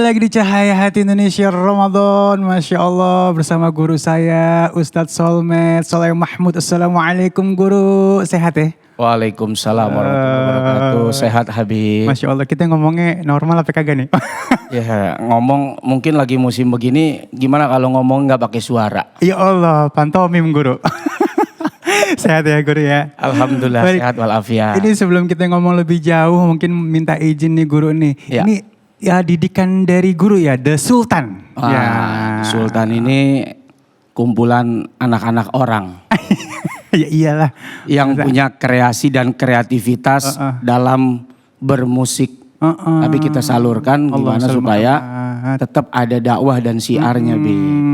lagi di Cahaya Hati Indonesia Ramadan. Masya Allah bersama guru saya Ustadz Solmed Soleh Mahmud. Assalamualaikum guru, sehat ya? Waalaikumsalam warahmatullahi wabarakatuh. Sehat Habib. Masya Allah, kita ngomongnya normal apa kagak nih? Ya ngomong mungkin lagi musim begini, gimana kalau ngomong nggak pakai suara? Ya Allah, pantomim guru. Sehat ya guru ya? Alhamdulillah. Baik. Sehat walafiat. Ini sebelum kita ngomong lebih jauh, mungkin minta izin nih guru nih. Ya. Ini ya didikan dari guru ya, The Sultan. Ya. Sultan ini kumpulan anak-anak orang. Ya iyalah. Yang punya kreasi dan kreativitas dalam bermusik. Tapi kita salurkan gimana supaya tetap ada dakwah dan syiarnya.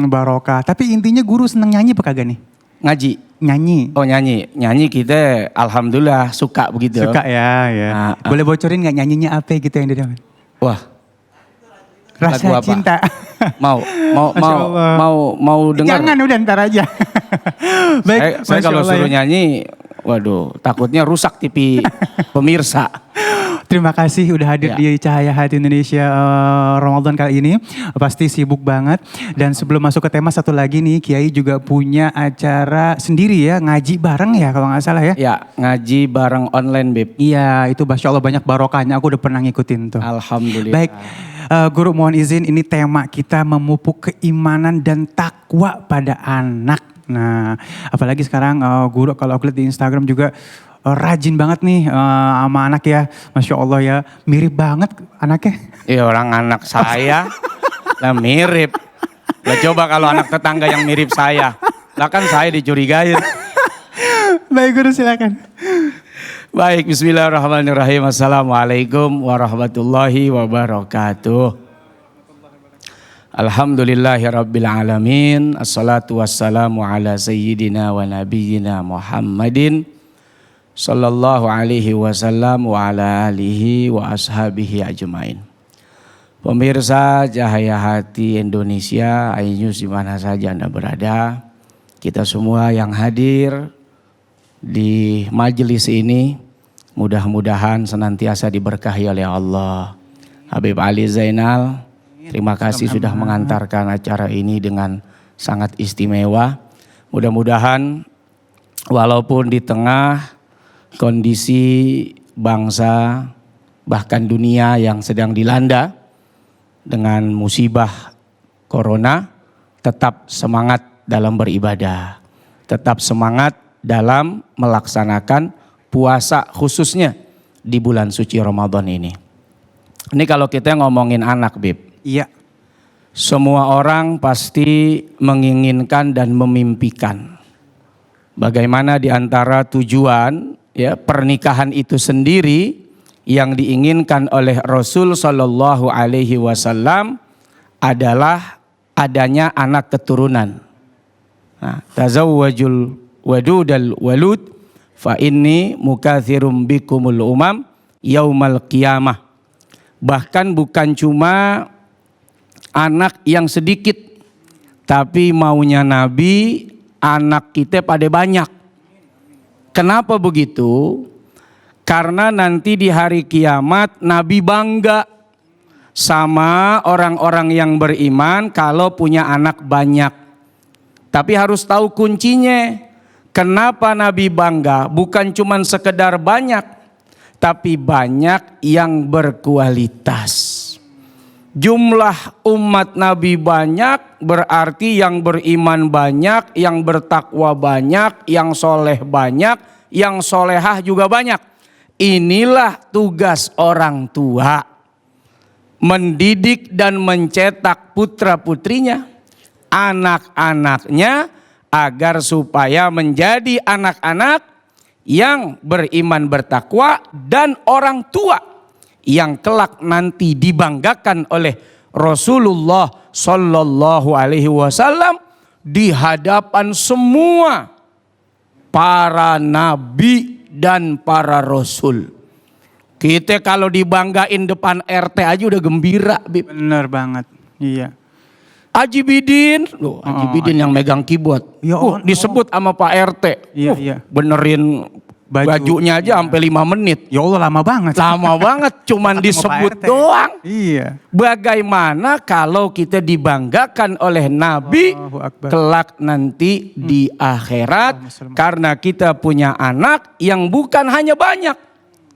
Barokah. Tapi intinya guru seneng nyanyi apa kagak nih? Ngaji. Nyanyi. Oh nyanyi. Nyanyi kita alhamdulillah suka begitu. Suka ya. Boleh bocorin gak nyanyinya apa gitu yang didapat? Wah. Rasa cinta. Mau dengar? Jangan, udah ntar aja. Baik, saya kalau suruh nyanyi, waduh, takutnya rusak TV pemirsa. Terima kasih udah hadir di Cahaya Hati Indonesia Ramadan kali ini. Pasti sibuk banget. Dan sebelum masuk ke tema, satu lagi nih, Kiai juga punya acara sendiri ya, ngaji bareng ya kalau nggak salah ya. Ya, ngaji bareng online Beb. Iya, itu Masya Allah banyak barokahnya, aku udah pernah ngikutin tuh. Alhamdulillah. Baik, guru mohon izin, ini tema kita memupuk keimanan dan takwa pada anak. Nah, apalagi sekarang guru kalau aku lihat di Instagram juga rajin banget nih sama anak ya. Masya Allah ya, mirip banget anaknya. Iya, orang anak saya lah mirip. Lah coba kalau anak tetangga yang mirip saya. Lah kan saya dicurigain. Baik guru, silakan. Baik, bismillahirrahmanirrahim. Assalamualaikum warahmatullahi wabarakatuh. Alhamdulillahirabbil alamin. Assalatu wassalamu ala sayyidina wa nabiyyina Muhammadin sallallahu alaihi wasallam wa ala alihi wa ashabihi ajmain. Pemirsa Cahaya Hati Indonesia, iNews di mana saja Anda berada, kita semua yang hadir di majelis ini mudah-mudahan senantiasa diberkahi oleh Allah. Habib Ali Zainal, terima kasih sudah mengantarkan acara ini dengan sangat istimewa. Mudah-mudahan walaupun di tengah kondisi bangsa bahkan dunia yang sedang dilanda dengan musibah corona, tetap semangat dalam beribadah, tetap semangat dalam melaksanakan puasa khususnya di bulan suci Ramadan ini. Ini kalau kita ngomongin anak Bib. Iya. Semua orang pasti menginginkan dan memimpikan bagaimana di antara tujuan ya pernikahan itu sendiri yang diinginkan oleh Rasul Shallallahu Alaihi Wasallam adalah adanya anak keturunan. Nah, tazawwajul wadudal walud fa inni mukatsirum bikumul umam yaumal qiyamah. Bahkan bukan cuma anak yang sedikit, tapi maunya Nabi anak kita pada banyak. Kenapa begitu? Karena nanti di hari kiamat Nabi bangga sama orang-orang yang beriman kalau punya anak banyak. Tapi harus tahu kuncinya. Kenapa Nabi bangga? Bukan cuma sekedar banyak, tapi banyak yang berkualitas. Jumlah umat Nabi banyak berarti yang beriman banyak, yang bertakwa banyak, yang soleh banyak, yang solehah juga banyak. Inilah tugas orang tua. Mendidik dan mencetak putra-putrinya, anak-anaknya, agar supaya menjadi anak-anak yang beriman bertakwa dan orang tua yang kelak nanti dibanggakan oleh Rasulullah Sallallahu Alaihi Wasallam di hadapan semua para nabi dan para rasul. Kita kalau dibanggain depan RT aja udah gembira. Bener banget, iya. Haji Bidin, Haji Bidin yang megang keyboard. Ya, disebut sama Pak RT. Iya. Benerin Bajunya aja sampai 5 menit. Ya Allah lama banget. Lama banget cuman disebut doang. Iya. Bagaimana kalau kita dibanggakan oleh Nabi kelak nanti di akhirat. Karena kita punya anak yang bukan hanya banyak.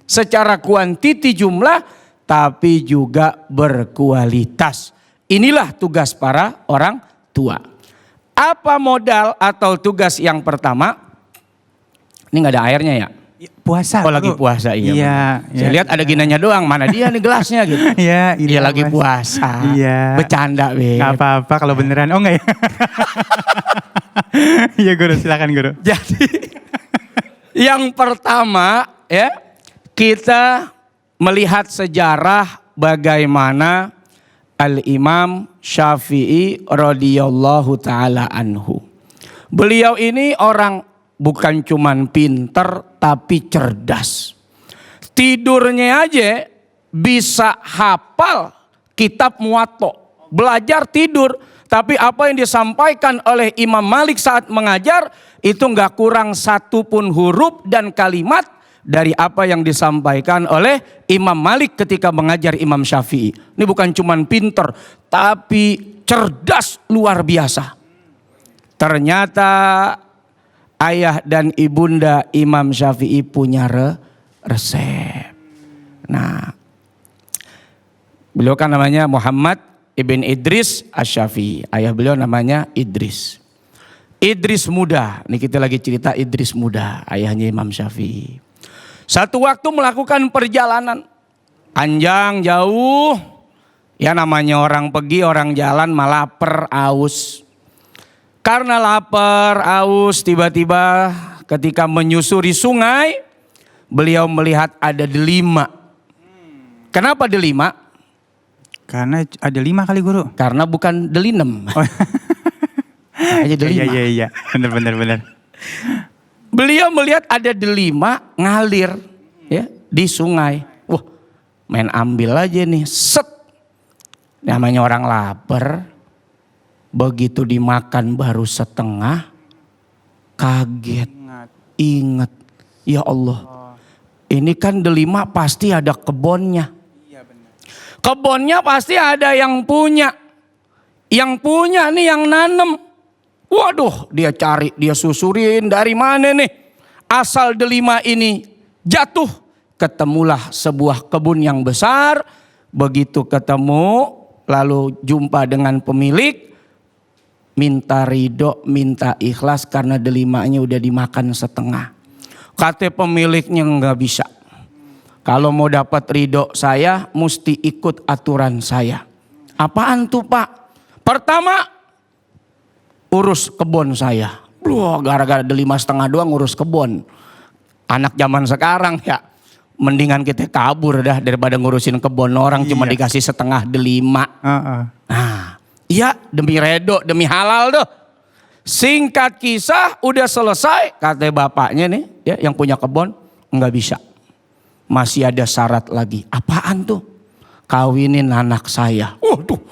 Secara kuantiti jumlah tapi juga berkualitas. Inilah tugas para orang tua. Apa modal atau tugas yang pertama? Ini nggak ada airnya ya? Puasa. Oh lagi puasa iya. Iya. Saya lihat ada ginanya doang. Mana dia nih gelasnya gitu? Iya. Dia lagi puasa. Iya. Bercanda Beb. Gak apa-apa kalau beneran. Oh enggak ya? Iya Guru, silakan Guru. Jadi yang pertama ya, kita melihat sejarah bagaimana Al-Imam Syafi'i radhiyallahu taala anhu. Beliau ini orang bukan cuman pinter tapi cerdas. Tidurnya aja bisa hafal kitab Muwatta. Belajar tidur. Tapi apa yang disampaikan oleh Imam Malik saat mengajar itu nggak kurang satu pun huruf dan kalimat dari apa yang disampaikan oleh Imam Malik ketika mengajar Imam Syafi'i. Ini bukan cuman pinter tapi cerdas luar biasa. Ternyata ayah dan ibunda Imam Syafi'i punya resep. Nah, beliau kan namanya Muhammad ibn Idris Asy-Syafi'i. Ayah beliau namanya Idris. Idris muda. Ini kita lagi cerita Idris muda, ayahnya Imam Syafi'i. Satu waktu melakukan perjalanan panjang jauh. Ya namanya orang pergi, orang jalan malah lapar, aus. Karena lapar, aus, tiba-tiba ketika menyusuri sungai, beliau melihat ada delima. Kenapa delima? Karena ada 5 kali Guru. Karena bukan delinem. Oh. Aja delima. Iya. Bener. Beliau melihat ada delima ngalir ya di sungai. Wah, main ambil aja nih. Set. Namanya orang lapar. Begitu dimakan baru setengah, kaget, ingat, ya Allah, ini kan delima pasti ada kebunnya. Kebunnya pasti ada yang punya nih yang nanem. Waduh, dia cari, dia susurin dari mana nih asal delima ini jatuh. Ketemulah sebuah kebun yang besar. Begitu ketemu, lalu jumpa dengan pemilik. Minta ridho, minta ikhlas karena delimanya udah dimakan setengah. Kata pemiliknya nggak bisa. Kalau mau dapat ridho saya mesti ikut aturan saya. Apaan tuh Pak? Pertama urus kebun saya. Wah, gara-gara delima setengah doang ngurus kebun. Anak zaman sekarang ya mendingan kita kabur dah daripada ngurusin kebun orang cuma dikasih setengah delima. Nah. Iya demi redo, demi halal tuh. Singkat kisah udah selesai. Kata bapaknya nih ya, yang punya kebun, nggak bisa. Masih ada syarat lagi. Apaan tuh? Kawinin anak saya. Waduh,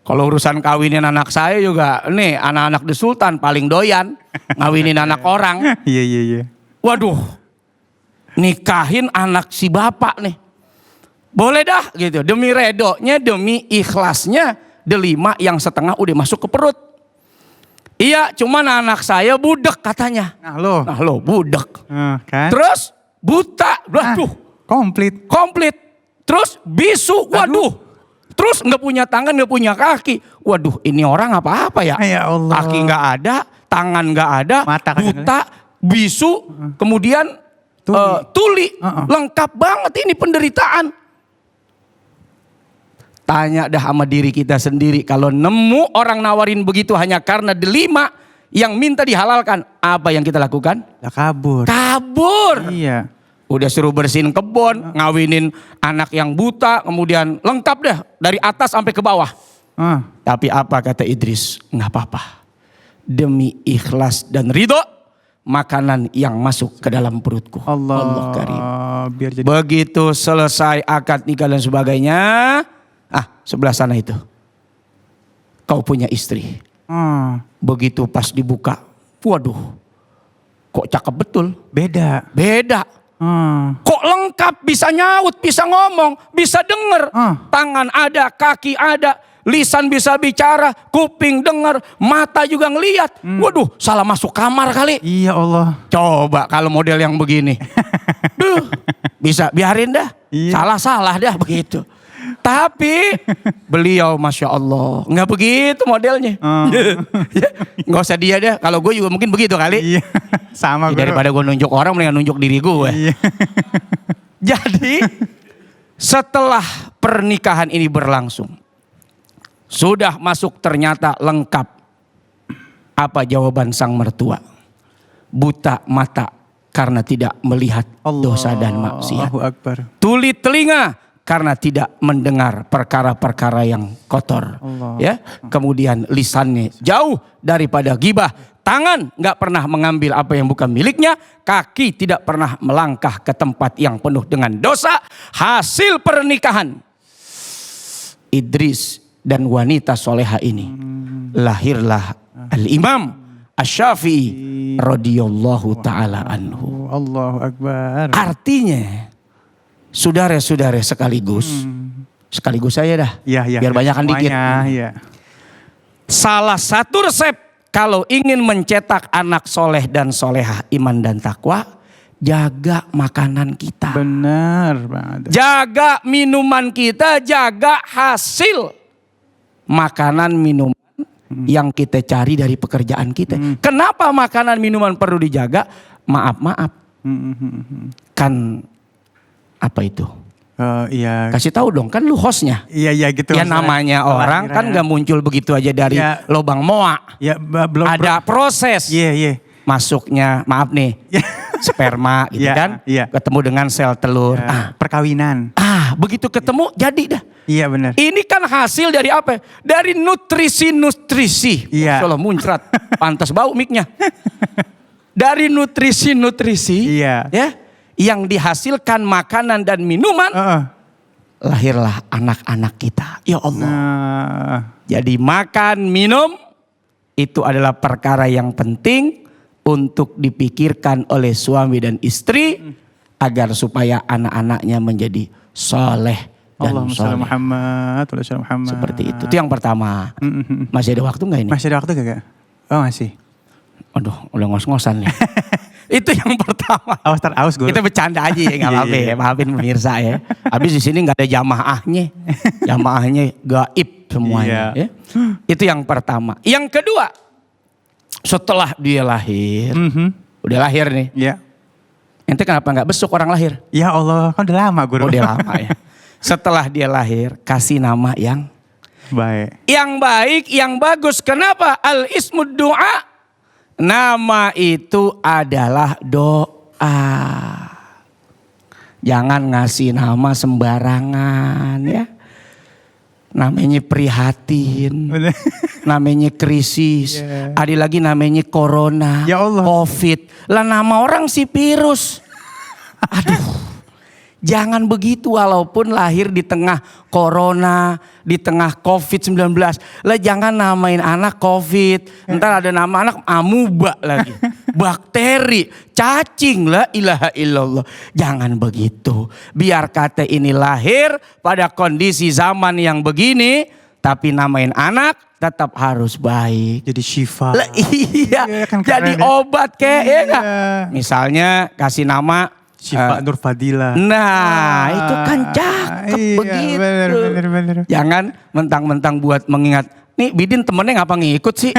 kalau urusan kawinin anak saya juga nih anak-anak di Sultan paling doyan. Ngawinin anak orang. Iya. Waduh, nikahin anak si bapak nih. Boleh dah gitu. Demi redonya, demi ikhlasnya. Delima yang setengah udah masuk ke perut. Iya, cuman anak saya budek katanya. Nah lo budek. Kan? Terus buta, waduh. Komplit. Terus bisu, waduh. Terus nggak punya tangan, nggak punya kaki. Waduh, ini orang apa ya? Ya Allah. Kaki nggak ada, tangan nggak ada, mata buta, bisu, kemudian tuli. Lengkap banget ini penderitaan. Tanya dah sama diri kita sendiri. Kalau nemu orang nawarin begitu hanya karena delima yang minta dihalalkan. Apa yang kita lakukan? Kabur. Iya. Udah suruh bersihin kebun. Ngawinin anak yang buta. Kemudian lengkap dah. Dari atas sampai ke bawah. Tapi apa kata Idris? Nggak apa-apa. Demi ikhlas dan ridho. Makanan yang masuk ke dalam perutku. Allah karim. Begitu selesai akad nikah dan sebagainya. Sebelah sana itu. Kau punya istri. Begitu pas dibuka. Waduh. kok cakep betul. Beda. Beda. Kok lengkap, bisa nyaut, bisa ngomong, bisa denger. Tangan ada, kaki ada, lisan bisa bicara, kuping denger, mata juga ngeliat. Waduh, salah masuk kamar kali. Iya Allah. Coba kalau model yang begini. Duh, bisa biarin dah. Iya. Salah-salah dah begitu. Tapi beliau Masya Allah nggak begitu modelnya. Nggak usah dia deh. Kalau gue juga mungkin begitu kali. Iya. Sama Ya, daripada gue nunjuk orang mendingan nunjuk diri gue. Iya. Jadi setelah pernikahan ini berlangsung, sudah masuk ternyata lengkap. Apa jawaban sang mertua? Buta mata karena tidak melihat dosa dan maksiat. Allahu Akbar. Tuli telinga karena tidak mendengar perkara-perkara yang kotor. Ya, kemudian lisannya jauh daripada gibah. Tangan nggak pernah mengambil apa yang bukan miliknya. Kaki tidak pernah melangkah ke tempat yang penuh dengan dosa. Hasil pernikahan Idris dan wanita soleha ini, lahirlah Al-Imam Asy-Syafi'i radhiyallahu taala anhu. Allahu Akbar. Artinya, saudara-saudara sekaligus saya dah. Iya. Biar banyakan dikit. Iya. Salah satu resep kalau ingin mencetak anak soleh dan solehah, iman dan takwa, jaga makanan kita. Benar banget. Jaga minuman kita, jaga hasil makanan minuman yang kita cari dari pekerjaan kita. Kenapa makanan minuman perlu dijaga? Maaf. Kan apa itu? Iya. Kasih tahu dong, kan lu hostnya. Iya gitu. Ya namanya orang kan gak muncul begitu aja dari lubang moa. Ya belum. Ada proses. Iya. Masuknya, maaf nih, sperma gitu kan. Iya. Ketemu dengan sel telur. Perkawinan. Begitu ketemu jadi dah. Iya benar. Ini kan hasil dari apa? Dari nutrisi-nutrisi. Iya. Kalau muncrat, pantas bau mic-nya. Dari nutrisi-nutrisi. Iya. Ya. Yang dihasilkan makanan dan minuman, lahirlah anak-anak kita. Ya Allah. Jadi makan, minum, itu adalah perkara yang penting untuk dipikirkan oleh suami dan istri, agar supaya anak-anaknya menjadi soleh dan soleh. Muhammad. Seperti itu. Itu yang pertama. Masih ada waktu nggak ini? Masih ada waktu gak? Oh masih. Aduh, udah ngos-ngosan nih. Itu yang pertama. Aus gue. Kita bercanda aja ya, nggak apa-apa ya, maafin pemirsa ya. Habis di sini nggak ada jamaahnya, jamaahnya gaib semuanya. Ya. Itu yang pertama. Yang kedua, setelah dia lahir, udah lahir nih. Iya. Ente kenapa nggak besuk orang lahir? Ya Allah, kan udah lama guru. Udah lama ya. Setelah dia lahir, kasih nama yang baik. Yang baik, yang bagus. Kenapa? Al-ismud du'a. Nama itu adalah doa. Jangan ngasih nama sembarangan ya. Namanya prihatin. Namanya krisis. Ada lagi namanya corona. Ya Allah. Covid. Lah nama orang si virus. Aduh. Jangan begitu walaupun lahir di tengah corona, di tengah COVID-19. Lah jangan namain anak COVID. Ntar ada nama anak amuba lagi. Bakteri, cacing, la ilaha illallah. Jangan begitu. Biar kata ini lahir pada kondisi zaman yang begini. Tapi namain anak tetap harus baik. Jadi syifa. Lah iya, kan jadi keren, obat kayak ya gak? Misalnya kasih nama Syifa Nur Fadila. Nah itu kan cakep begitu. Bener. Jangan mentang-mentang buat mengingat. Nih Bidin temennya ngapa ngikut sih?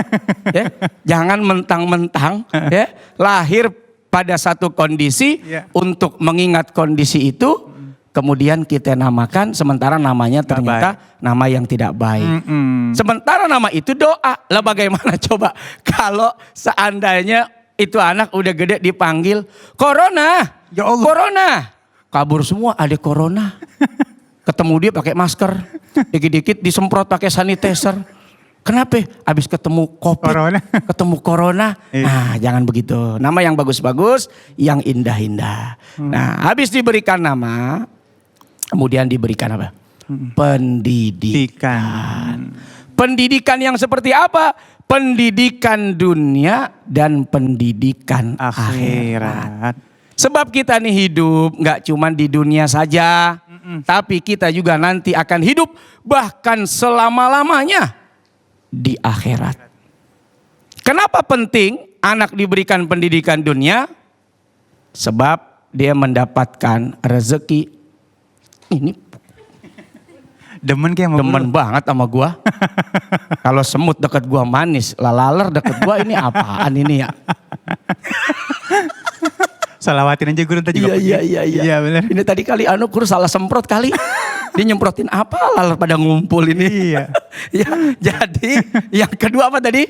Ya, jangan mentang-mentang ya, lahir pada satu kondisi untuk mengingat kondisi itu. Kemudian kita namakan sementara namanya ternyata nama yang tidak baik. Sementara nama itu doa. Lah bagaimana coba kalau seandainya itu anak udah gede dipanggil corona. Ya Allah. Corona. Kabur semua, ada corona. Ketemu dia pakai masker. Dikit-dikit disemprot pakai sanitizer. Kenapa? Habis ketemu COVID, ketemu corona. Nah jangan begitu. Nama yang bagus-bagus, yang indah-indah. Nah habis diberikan nama, kemudian diberikan apa? Pendidikan. Pendidikan yang seperti apa? pendidikan dunia dan pendidikan akhirat. Akhirat. Sebab kita nih hidup nggak cuma di dunia saja, tapi kita juga nanti akan hidup bahkan selama-lamanya di akhirat. Kenapa penting anak diberikan pendidikan dunia? Sebab dia mendapatkan rezeki. Ini Demen kayak mau demen banget sama gua. Kalau semut deket gua manis, lalaler deket gua, ini apaan ini ya? salawatin aja guru tadi juga. Iya benar. Ini tadi kali guru salah semprot kali. Dia nyemprotin apa, laler pada ngumpul ini. Iya. Ya, jadi yang kedua apa tadi?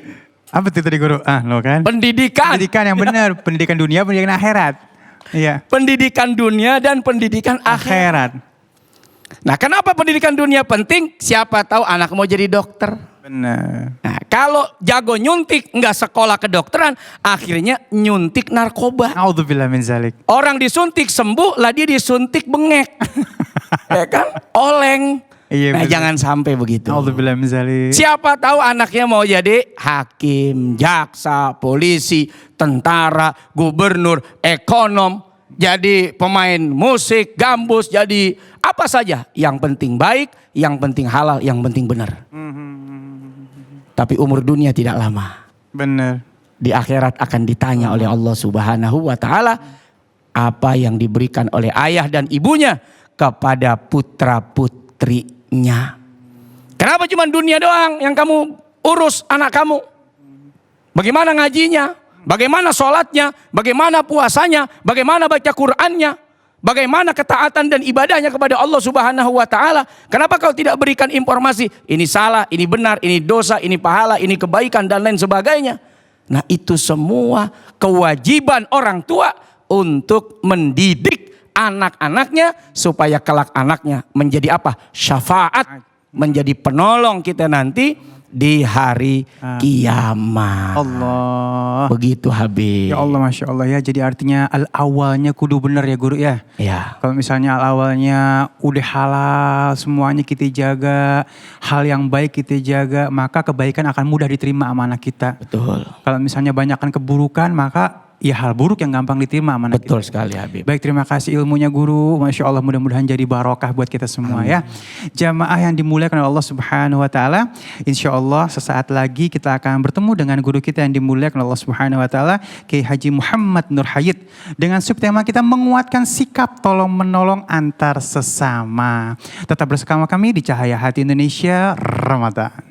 Apa tuh tadi guru? Lo kan. Pendidikan. Pendidikan yang benar, pendidikan dunia, pendidikan akhirat. Iya. Pendidikan dunia dan pendidikan akhirat. Akhirat. Nah, kenapa pendidikan dunia penting? Siapa tahu anak mau jadi dokter. Benar. Nah, kalau jago nyuntik, nggak sekolah kedokteran, akhirnya nyuntik narkoba. A'udzubillah min zalik. Orang disuntik sembuh, lah dia disuntik bengek. Ya kan? Oleng. Iya, Nah, betul. jangan sampai begitu. A'udzubillah min zalik. Siapa tahu anaknya mau jadi hakim, jaksa, polisi, tentara, gubernur, ekonom, jadi pemain musik, gambus, jadi apa saja. Yang penting baik, yang penting halal, yang penting benar. Tapi umur dunia tidak lama. Benar. Di akhirat akan ditanya oleh Allah Subhanahu wa taala apa yang diberikan oleh ayah dan ibunya kepada putra-putrinya. Kenapa cuma dunia doang yang kamu urus anak kamu? Bagaimana ngajinya? Bagaimana sholatnya? Bagaimana puasanya? Bagaimana baca Qur'annya? Bagaimana ketaatan dan ibadahnya kepada Allah Subhanahu wa taala? Kenapa kau tidak berikan informasi ini salah, ini benar, ini dosa, ini pahala, ini kebaikan dan lain sebagainya? Nah, itu semua kewajiban orang tua untuk mendidik anak-anaknya supaya kelak anaknya menjadi apa? Syafaat, menjadi penolong kita nanti di hari kiamat. Allah. Begitu Habib. Ya Allah, Masya Allah ya. Jadi artinya awalnya kudu bener ya guru ya. Ya. Kalau misalnya awalnya udah halal, semuanya kita jaga, hal yang baik kita jaga, maka kebaikan akan mudah diterima sama anak kita. Betul. Kalau misalnya banyakkan keburukan, maka ya hal buruk yang gampang diterima sama anak Betul kita. sekali Habib. Baik, terima kasih ilmunya guru. Masya Allah, mudah-mudahan jadi barokah buat kita semua ya. Jamaah yang dimuliakan oleh Allah Subhanahu wa taala. Insya Allah sesaat lagi kita akan bertemu dengan guru kita yang dimuliakan oleh Allah Subhanahu wa taala, Kiai Haji Muhammad Nur Hayit, dengan subtema kita menguatkan sikap tolong menolong antar sesama. Tetap bersama kami di Cahaya Hati Indonesia Ramadan.